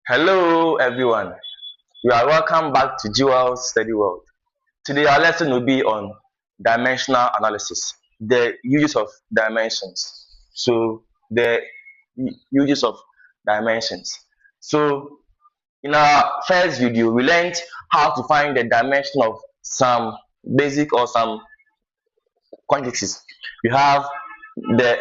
Hello everyone, you are welcome back to Jewel's Study World. Today our lesson will be on dimensional analysis, the uses of dimensions. The uses of dimensions. So in our first video, we learned how to find the dimension of some basic or some quantities. We have the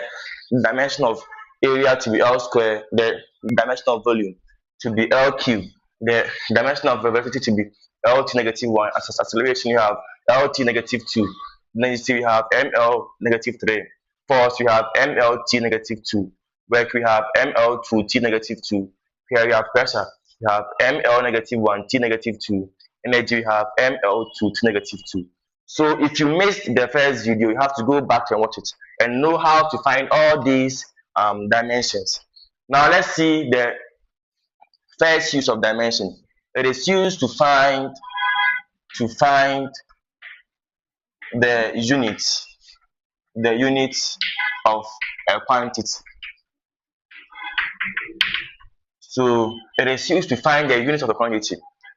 dimension of area to be L square, the dimension of volume to be L cube, the dimension of velocity to be LT negative 1. As acceleration, you have LT negative 2. Density, we have ML negative 3. Force, we have MLT negative 2. Work, we have ML2T negative 2. Here we have pressure, we have ML negative 1, T negative 2. Energy, we have ML2T negative 2. So if you missed the first video, you have to go back and watch it and know how to find all these dimensions. Now let's see the first use of dimension. It is used to find the units of a quantity. So it is used to find the units of a quantity.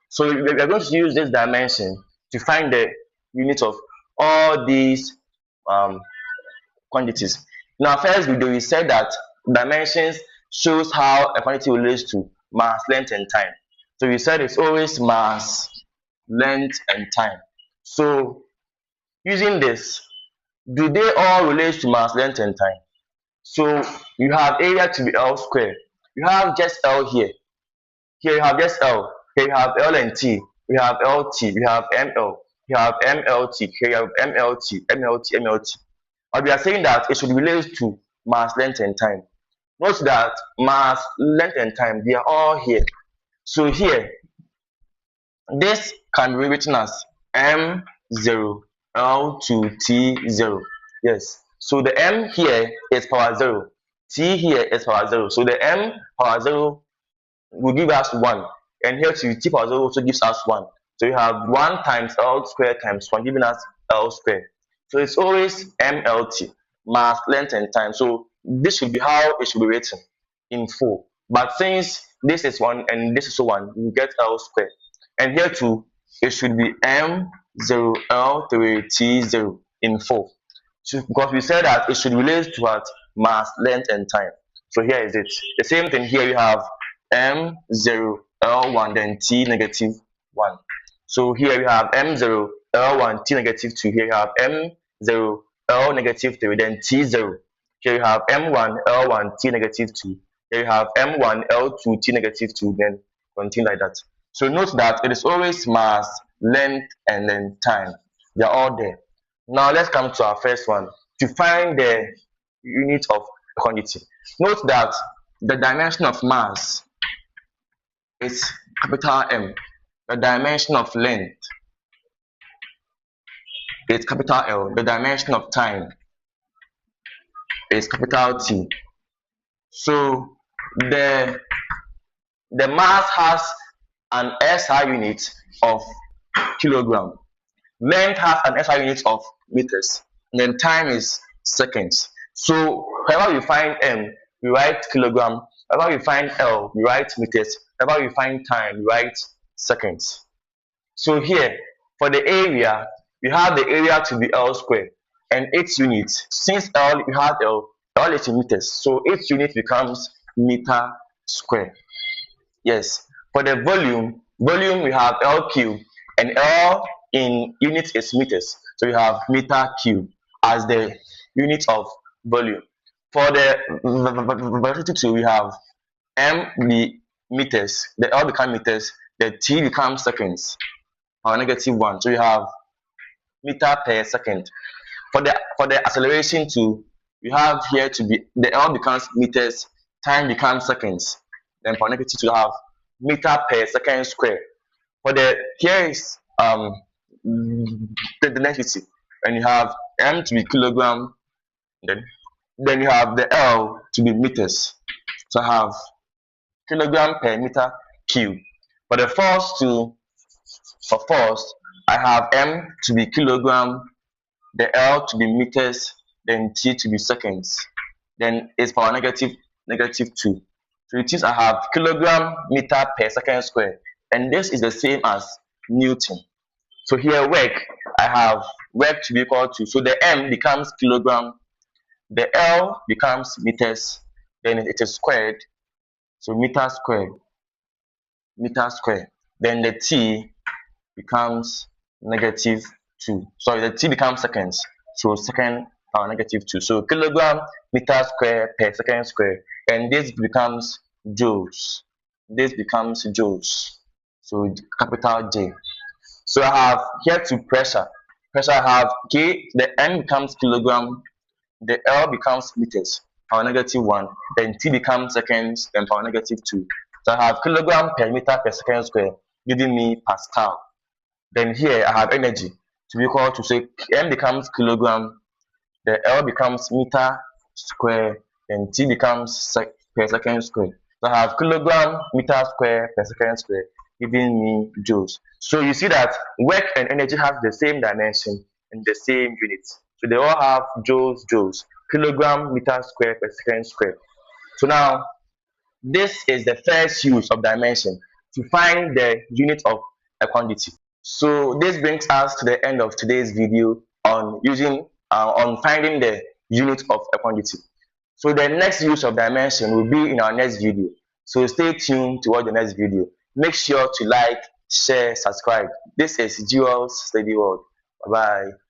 So we are going to use this dimension to find the units of all these quantities. In our first video, we said that dimensions shows how a quantity relates to mass, length, and time. So we said it's always mass, length, and time. So using this, do they all relate to mass, length, and time? So you have area to be L square. You have just L here. Here you have just L. Here you have L and T. We have LT. We have ML. You have MLT. Here you have MLT, MLT, MLT. But we are saying that it should relate to mass, length, and time. Note that mass, length, and time, they are all here. So here, this can be written as M0, L2, T0. Yes. So the M here is power 0. T here is power 0. So the M power 0 will give us 1. And here to T power 0 also gives us 1. So you have 1 times L squared times 1 giving us L squared. So it's always MLT, mass, length, and time. So this should be how it should be written in full. But since this is 1 and this is 1, you get L squared. And here too, it should be M0, L3, T0 in full. So because we said that it should relate to what? Mass, length, and time. So here is it. The same thing here, you have M0, L1, then T negative 1. So here you have M0, L1, T negative 2. Here you have M0, L negative 3, then T0. Here you have M1, L1, T negative 2. Here you have M1, L2, T negative 2, then continue like that. So note that it is always mass, length, and then time. They are all there. Now let's come to our first one. To find the unit of quantity. Note that the dimension of mass is capital M. The dimension of length is capital L. The dimension of time is capital T. So the mass has an SI unit of kilogram. Length has an SI unit of meters. And then time is seconds. So wherever we find M, we write kilogram. Wherever we find L, we write meters. Wherever we find time, we write seconds. So here, for the area, we have the area to be L squared and its units. Since L, we have L is in meters. So its unit becomes meter square. Yes. For the volume we have L cube and L in units is meters. So we have meter cube as the unit of volume. For the velocity too, we have M be meters, the L become meters, the T becomes seconds, or negative 1. So you have meter per second. For the acceleration too, you have here to be the L becomes meters, time becomes seconds. Then for negative to have meter per second square. For the here is the density, and you have M to be kilogram, then you have the L to be meters. So I have kilogram per meter cube. For the force I have M to be kilogram, the L to be meters, then T to be seconds, then is power negative 2. So it is I have kilogram meter per second square, and this is the same as Newton. So here work, I have work to be equal to, so the M becomes kilogram, the L becomes meters, then it is squared, so meter squared, then the T becomes negative 2. Sorry, the T becomes seconds, so second power negative 2. So kilogram meter square per second square, and this becomes joules. This becomes joules. So capital J. So I have here to pressure. Pressure I have K, the N becomes kilogram, the L becomes meters, power negative 1, then T becomes seconds, then power negative 2. So I have kilogram per meter per second square, giving me Pascal. Then here I have energy to be equal to, say M becomes kilogram, the L becomes meter square, and T becomes per second square. So I have kilogram meter square per second square, giving me joules. So you see that work and energy have the same dimension and the same units. So they all have joules, kilogram meter square per second square. So now this is the first use of dimension, to find the unit of a quantity. So this brings us to the end of today's video on finding the unit of a quantity. So the next use of dimension will be in our next video. So stay tuned to watch the next video. Make sure to like, share, subscribe. This is Jewel's Study World. Bye bye.